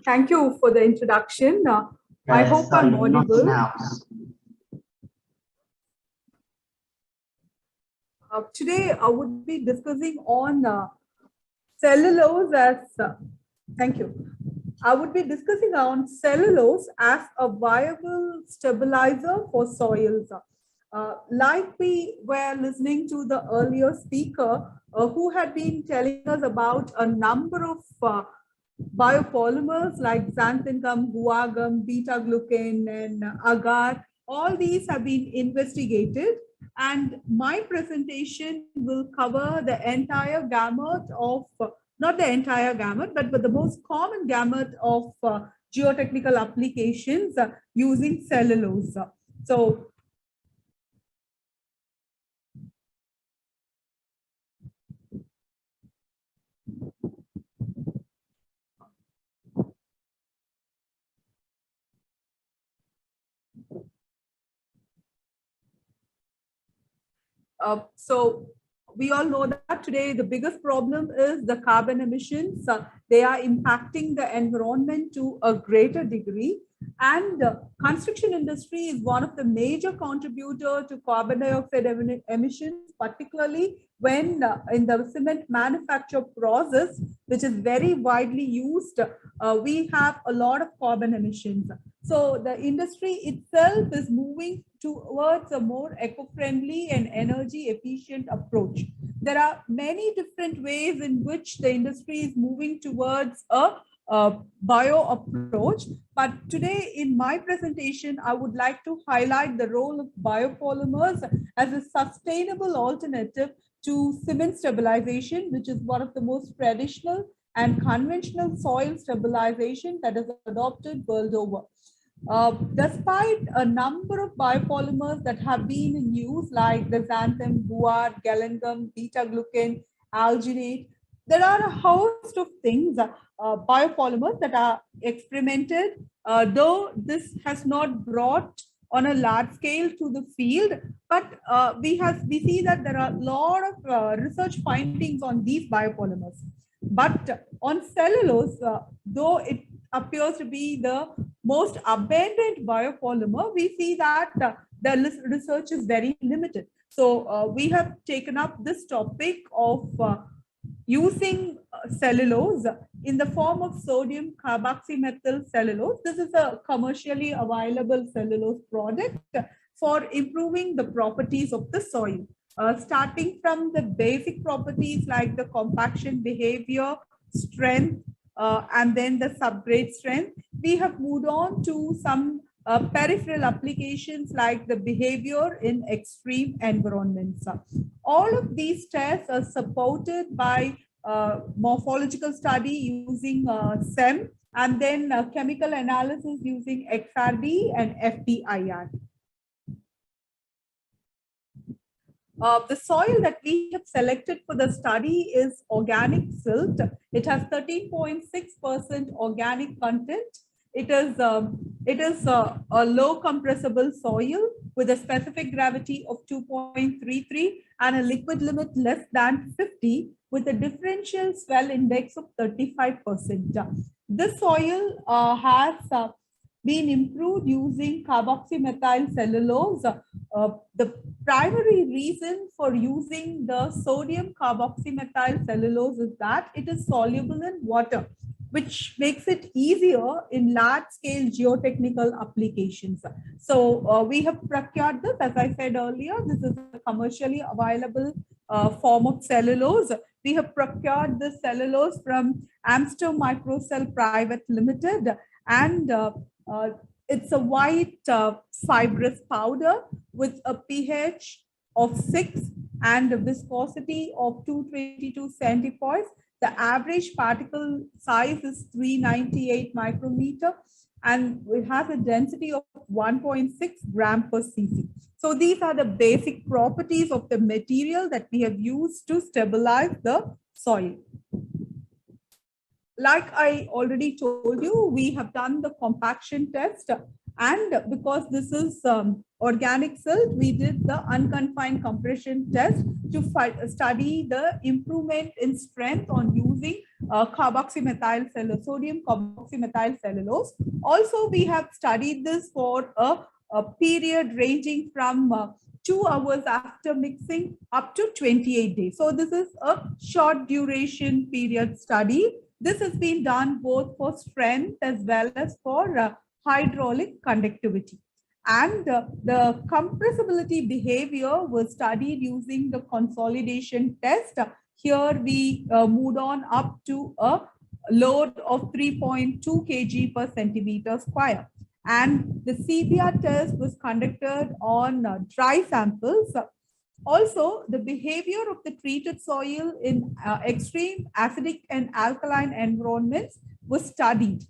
Thank you for the introduction. I hope I'm audible. Today, I would be discussing on cellulose as, thank you. I would be discussing on cellulose as a viable stabilizer for soils. Like we were listening to the earlier speaker who had been telling us about a number of biopolymers like xanthine, guar, beta-glucan, and agar. All these have been investigated, and my presentation will cover the entire gamut of, not the entire gamut, but the most common gamut of geotechnical applications using cellulose. So we all know that today the biggest problem is the carbon emissions. They are impacting the environment to a greater degree. And construction industry is one of the major contributor to carbon dioxide emissions, particularly when in the cement manufacture process, which is very widely used, we have a lot of carbon emissions. So the industry itself is moving towards a more eco-friendly and energy efficient approach. There are many different ways in which the industry is moving towards a bio approach. But today in my presentation, I would like to highlight the role of biopolymers as a sustainable alternative to cement stabilization, which is one of the most traditional and conventional soil stabilization that is adopted world over. Despite a number of biopolymers that have been in use, like the xanthan, guar, galangum, beta-glucan, alginate, there are a host of things, biopolymers that are experimented, though this has not brought on a large scale to the field, but we see that there are a lot of research findings on these biopolymers. But on cellulose, though it appears to be the most abundant biopolymer, we see that the research is very limited. So we have taken up this topic of using cellulose in the form of sodium carboxymethyl cellulose. This is a commercially available cellulose product for improving the properties of the soil. Starting from the basic properties like the compaction behavior, strength, and then the subgrade strength, we have moved on to some peripheral applications like the behavior in extreme environments. All of these tests are supported by morphological study using SEM, and then chemical analysis using XRD and FTIR. The soil that we have selected for the study is organic silt. It has 13.6% organic content. It is a low compressible soil with a specific gravity of 2.33 and a liquid limit less than 50 with a differential swell index of 35%. This soil has been improved using carboxymethyl cellulose. The primary reason for using the sodium carboxymethyl cellulose is that it is soluble in water, which makes it easier in large-scale geotechnical applications. So we have procured this, as I said earlier, this is a commercially available form of cellulose. We have procured this cellulose from Amster Microcell Private Limited, and it's a white fibrous powder with a pH of 6 and a viscosity of 222 centipoise. The average particle size is 398 micrometer, and it has a density of 1.6 gram per cc. So these are the basic properties of the material that we have used to stabilize the soil. Like I already told you, we have done the compaction test, and because this is organic silt, we did the unconfined compression test to study the improvement in strength on using carboxymethyl cellulose, sodium carboxymethyl cellulose. Also, we have studied this for a period ranging from 2 hours after mixing up to 28 days. So this is a short duration period study. This has been done both for strength as well as for hydraulic conductivity. And the compressibility behavior was studied using the consolidation test. Here we moved on up to a load of 3.2 kg per centimeter square. And the CBR test was conducted on dry samples. Also, the behavior of the treated soil in extreme acidic and alkaline environments was studied.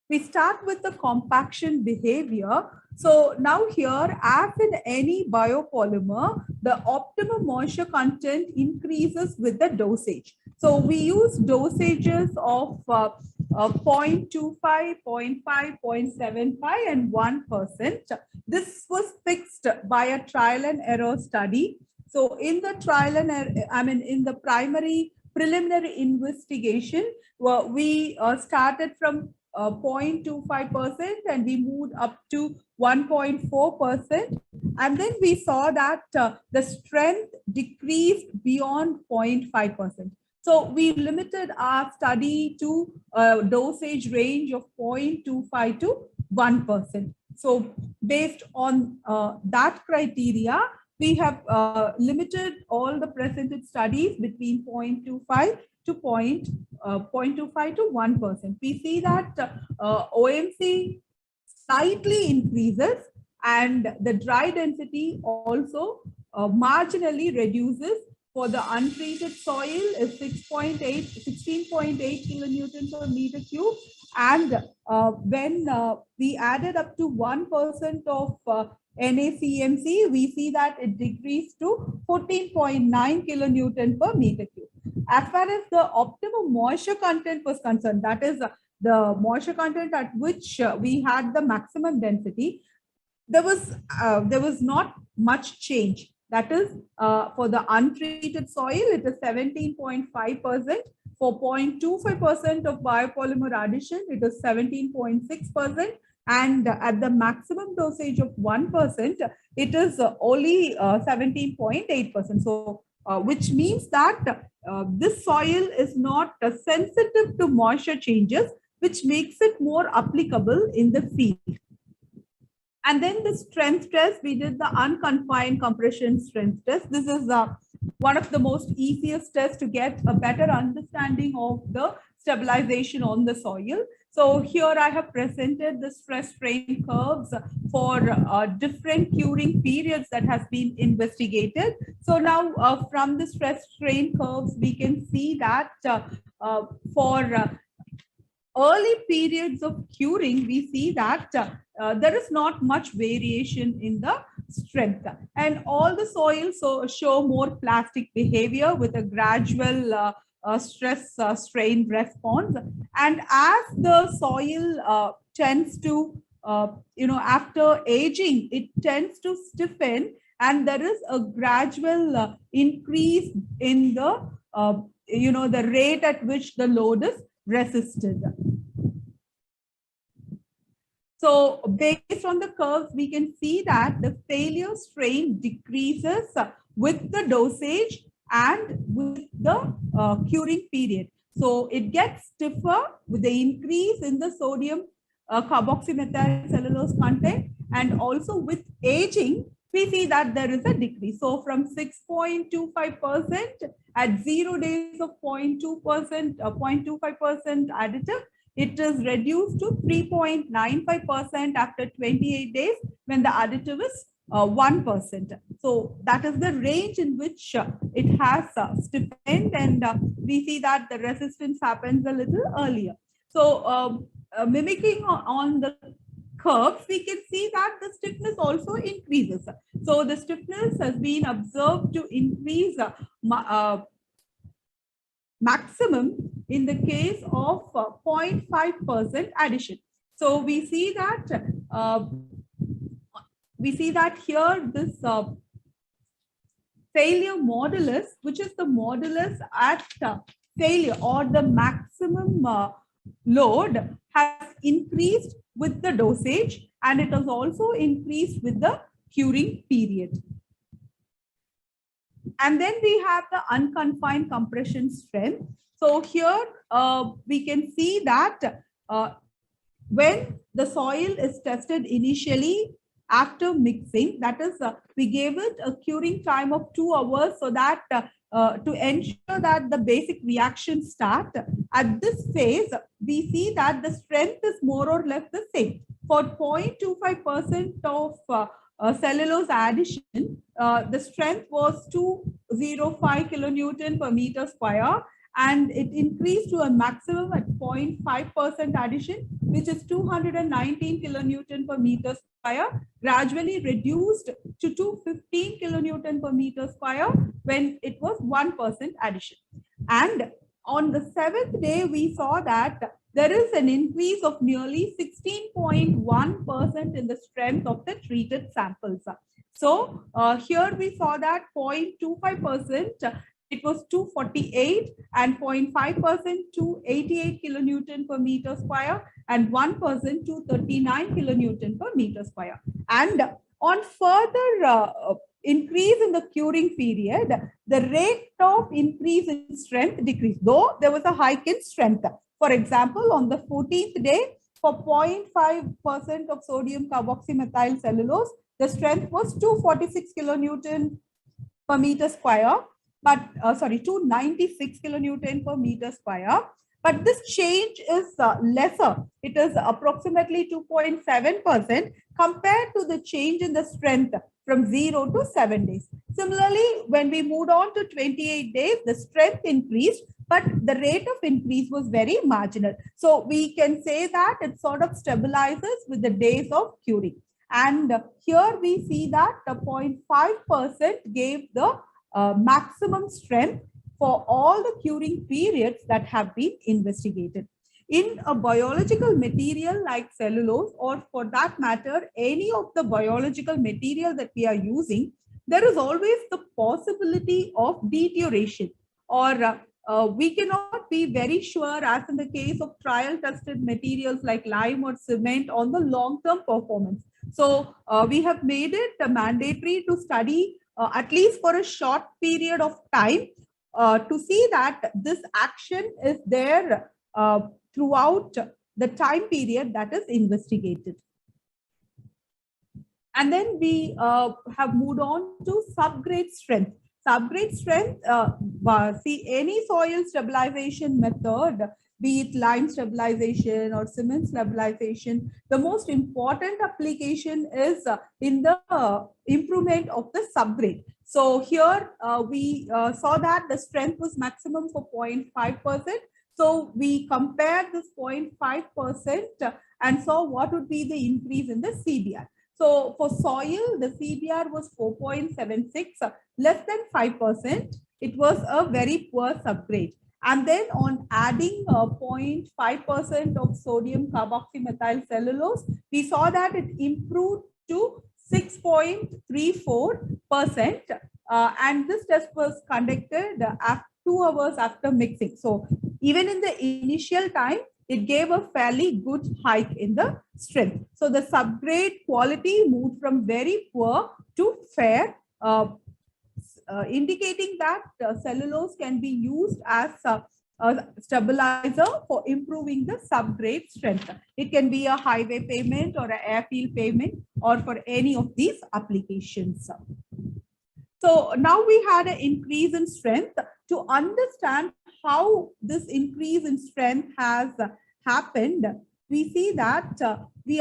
We start with the compaction behavior. So now here, as in any biopolymer, the optimum moisture content increases with the dosage. So we use dosages of 0.25, 0.5, 0.75 and 1%. This was fixed by a trial and error study. So in the trial and error, in the primary preliminary investigation, we started from 0.25% and we moved up to 1.4%. And then we saw that the strength decreased beyond 0.5%. So we limited our study to a dosage range of 0.25 to 1%. So based on that criteria, we have limited all the presented studies between 0.25 to 0.25 to 1%. We see that OMC slightly increases and the dry density also marginally reduces. For the untreated soil is 16.8 kilonewton per meter cube. And when we added up to 1% of NaCMC, we see that it decreased to 14.9 kilonewton per meter cube. As far as the optimum moisture content was concerned, that is the moisture content at which we had the maximum density, there was not much change. That is, for the untreated soil, it is 17.5%. For 0.25% of biopolymer addition, it is 17.6%. And at the maximum dosage of 1%, it is only 17.8%. So, which means that this soil is not sensitive to moisture changes, which makes it more applicable in the field. And then the strength test, we did the unconfined compression strength test. This is one of the most easiest tests to get a better understanding of the stabilization on the soil. So here I have presented the stress strain curves for different curing periods that has been investigated. So now from the stress strain curves, we can see that for early periods of curing, we see that there is not much variation in the strength. And all the soils show more plastic behavior with a gradual stress strain response. And as the soil tends to, after aging, it tends to stiffen, and there is a gradual increase in the, the rate at which the load is resisted. So based on the curves, we can see that the failure strain decreases with the dosage and with the curing period. So it gets stiffer with the increase in the sodium carboxymethyl cellulose content, and also with aging, we see that there is a decrease. So from 6.25% at 0 days of 0.2%, 0.25% additive, it is reduced to 3.95% after 28 days when the additive is 1%. So that is the range in which it has stiffened, and we see that the resistance happens a little earlier. So mimicking on the curves, we can see that the stiffness also increases. So the stiffness has been observed to increase maximum in the case of 0.5% addition. So we see that we see that here this failure modulus, which is the modulus at failure or the maximum load, has increased with the dosage, and it has also increased with the curing period. And then we have the unconfined compression strength. So here we can see that when the soil is tested initially after mixing, that is, we gave it a curing time of 2 hours so that to ensure that the basic reactions start. At this phase, we see that the strength is more or less the same. For 0.25% of cellulose addition, the strength was 205 kilonewton per meter square, and it increased to a maximum at 0.5% addition, which is 219 kilonewton per meter square, gradually reduced to 215 kilonewton per meter square when it was 1% addition. And on the 7th day, we saw that there is an increase of nearly 16.1% in the strength of the treated samples. So here we saw that 0.25%, it was 248, and 0.5% 288 kilonewton per meter square, and 1% 239 kilonewton per meter square. And on further increase in the curing period, the rate of increase in strength decreased, though there was a hike in strength. For example, on the 14th day, for 0.5% of sodium carboxymethyl cellulose, the strength was 246 kilonewton per meter square, but 296 kilonewton per meter square. But this change is lesser. It is approximately 2.7% compared to the change in the strength from 0 to 7 days. Similarly, when we moved on to 28 days, the strength increased, but the rate of increase was very marginal. So we can say that it sort of stabilizes with the days of curing. And here we see that the 0.5% gave the maximum strength for all the curing periods that have been investigated. In a biological material like cellulose, or for that matter, any of the biological material that we are using, there is always the possibility of deterioration, or we cannot be very sure, as in the case of trial tested materials like lime or cement, on the long-term performance. So we have made it mandatory to study at least for a short period of time to see that this action is there throughout the time period that is investigated. And then we have moved on to subgrade strength. Subgrade strength, see, any soil stabilization method, be it lime stabilization or cement stabilization, the most important application is in the improvement of the subgrade. So here we saw that the strength was maximum for 0.5%. So we compared this 0.5% and saw what would be the increase in the CBR. So for soil, the CBR was 4.76, less than 5%. It was a very poor subgrade. And then on adding 0.5% of sodium carboxymethyl cellulose, we saw that it improved to 6.34%. And this test was conducted after 2 hours after mixing. So even in the initial time, it gave a fairly good hike in the strength. So the subgrade quality moved from very poor to fair, indicating that cellulose can be used as a stabilizer for improving the subgrade strength. It can be a highway pavement or an airfield pavement, or for any of these applications. So now we had an increase in strength. To understand how this increase in strength has happened, we see that we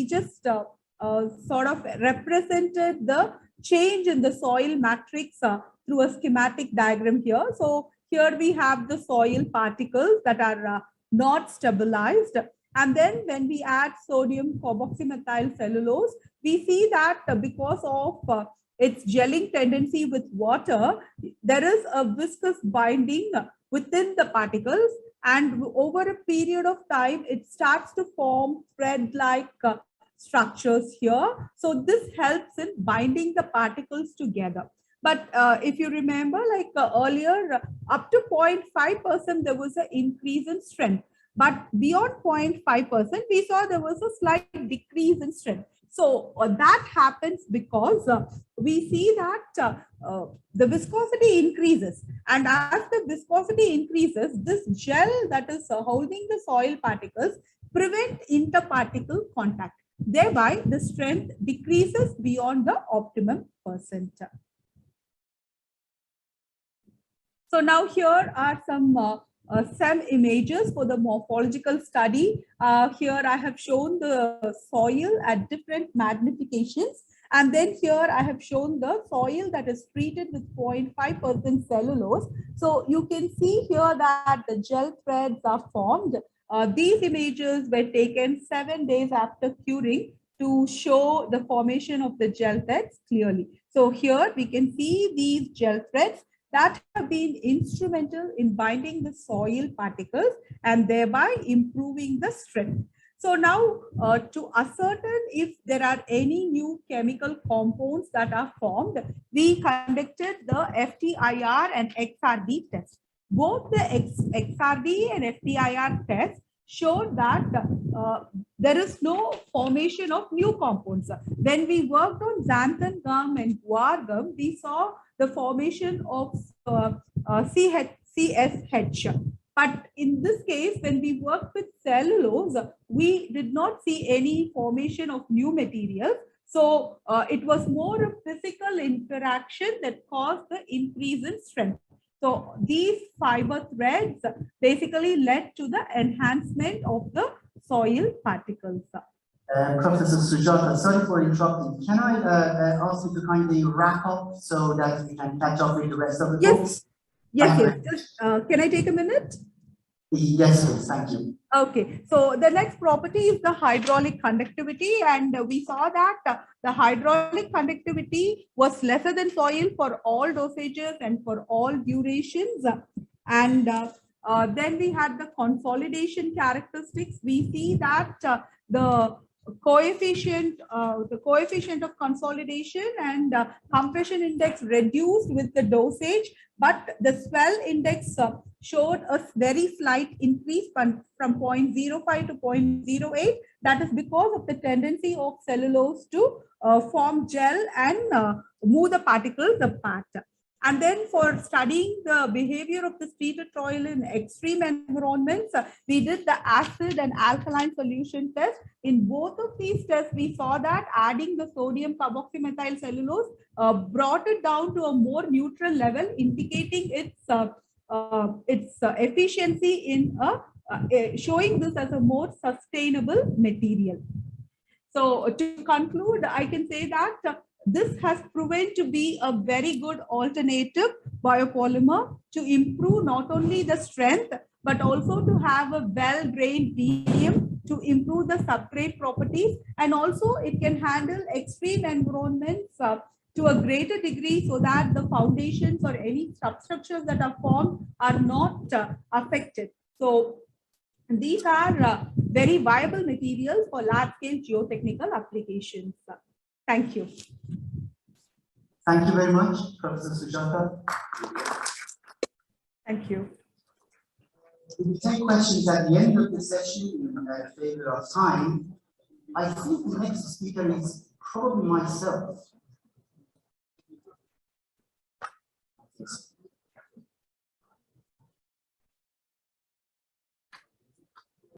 just sort of represented the change in the soil matrix through a schematic diagram here. So here we have the soil particles that are not stabilized. And then when we add sodium carboxymethyl cellulose, we see that because of its gelling tendency with water, there is a viscous binding within the particles, and over a period of time, it starts to form thread-like structures here. So this helps in binding the particles together. But if you remember, like earlier, up to 0.5%, there was an increase in strength. But beyond 0.5%, we saw there was a slight decrease in strength. So that happens because we see that the viscosity increases. And as the viscosity increases, this gel that is holding the soil particles prevent interparticle contact. Thereby, the strength decreases beyond the optimum percent. So now here are some images for the morphological study. Here I have shown the soil at different magnifications. And then here I have shown the soil that is treated with 0.5% cellulose. So you can see here that the gel threads are formed. These images were taken 7 days after curing to show the formation of the gel threads clearly. So here we can see these gel threads that have been instrumental in binding the soil particles and thereby improving the strength. So now to ascertain if there are any new chemical compounds that are formed, we conducted the FTIR and XRD tests. Both the XRD and FTIR tests showed that there is no formation of new compounds. When we worked on xanthan gum and guar gum, we saw the formation of CSH. But in this case, when we worked with cellulose, we did not see any formation of new materials. So it was more a physical interaction that caused the increase in strength. So these fiber threads basically led to the enhancement of the soil particles. Professor Sujatha, sorry for interrupting. Can I ask you to kindly wrap up so that we can catch up with the rest of the books? Yes. Just, can I take a minute? Yes, please. Thank you. Okay. So the next property is the hydraulic conductivity, and we saw that the hydraulic conductivity was lesser than soil for all dosages and for all durations. And then we had the consolidation characteristics. We see that the coefficient of consolidation and compression index reduced with the dosage, but the swell index showed a very slight increase from 0.05 to 0.08. That is because of the tendency of cellulose to form gel and move the particles apart. And then for studying the behavior of the treated soil in extreme environments, we did the acid and alkaline solution test. In both of these tests, we saw that adding the sodium carboxymethyl cellulose brought it down to a more neutral level, indicating its efficiency in showing this as a more sustainable material. So to conclude, I can say that this has proven to be a very good alternative biopolymer to improve not only the strength, but also to have a well-drained medium to improve the substrate properties. And also it can handle extreme environments to a greater degree so that the foundations or any substructures that are formed are not affected. So these are very viable materials for large-scale geotechnical applications. Thank you. Thank you very much, Professor Sujatha. Thank you. We will take questions at the end of the session in favor of time. I think the next speaker is probably myself.